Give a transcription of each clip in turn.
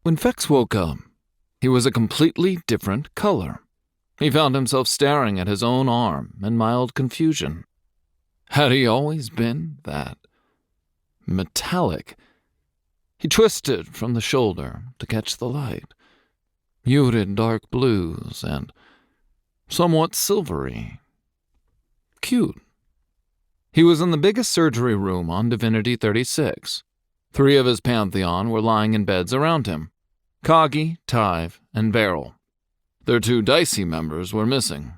When Phex woke up, he was a completely different color. He found himself staring at his own arm in mild confusion. Had he always been that metallic? He twisted from the shoulder to catch the light. Muted dark blues and somewhat silvery. Cute. He was in the biggest surgery room on Divinity 36. 3 of his pantheon were lying in beds around him. Kagi, Tive, and Beryl. Their 2 dicey members were missing.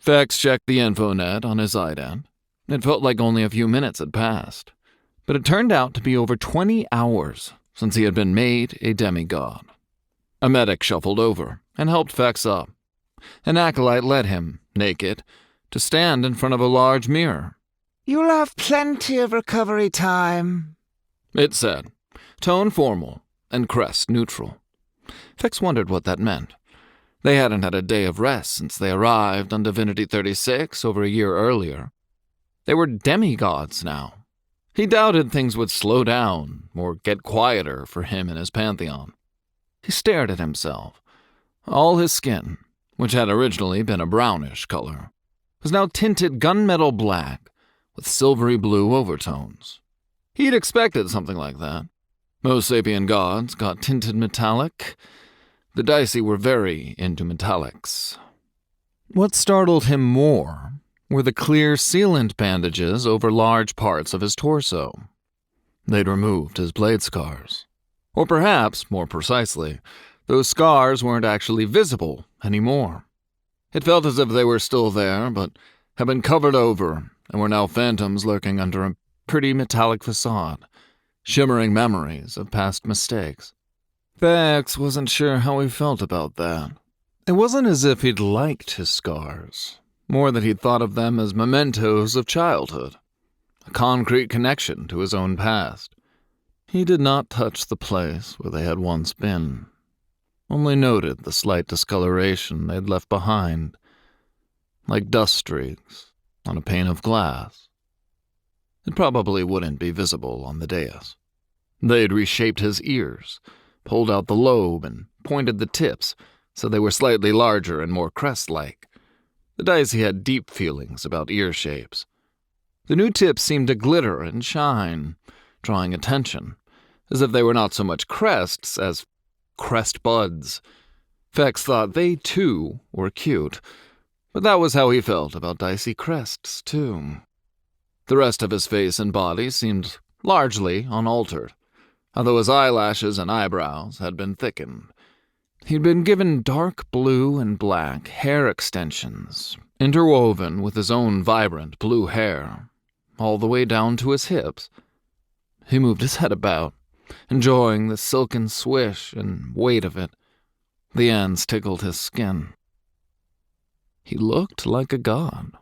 Phex checked the infonet on his ident. It felt like only a few minutes had passed, but it turned out to be over 20 hours since he had been made a demigod. A medic shuffled over and helped Phex up. An acolyte led him, naked, to stand in front of a large mirror. "You'll have plenty of recovery time," it said, tone formal and crest neutral. Phex wondered what that meant. They hadn't had a day of rest since they arrived on Divinity 36 over a year earlier. They were demigods now. He doubted things would slow down or get quieter for him and his pantheon. He stared at himself. All his skin, which had originally been a brownish color, was now tinted gunmetal black with silvery blue overtones. He'd expected something like that. Most sapient gods got tinted metallic. The dicey were very into metallics. What startled him more were the clear sealant bandages over large parts of his torso. They'd removed his blade scars. Or perhaps, more precisely, those scars weren't actually visible anymore. It felt as if they were still there, but had been covered over and were now phantoms lurking under a pretty metallic facade, shimmering memories of past mistakes. Phex wasn't sure how he felt about that. It wasn't as if he'd liked his scars, more that he'd thought of them as mementos of childhood, a concrete connection to his own past. He did not touch the place where they had once been, only noted the slight discoloration they'd left behind, like dust streaks on a pane of glass. It probably wouldn't be visible on the dais. They'd reshaped his ears, pulled out the lobe, and pointed the tips so they were slightly larger and more crest-like. The dicey had deep feelings about ear shapes. The new tips seemed to glitter and shine, drawing attention, as if they were not so much crests as crest buds. Phex thought they, too, were cute, but that was how he felt about dicey crests, too. The rest of his face and body seemed largely unaltered, although his eyelashes and eyebrows had been thickened. He'd been given dark blue and black hair extensions, interwoven with his own vibrant blue hair, all the way down to his hips. He moved his head about, enjoying the silken swish and weight of it. The ends tickled his skin. He looked like a god.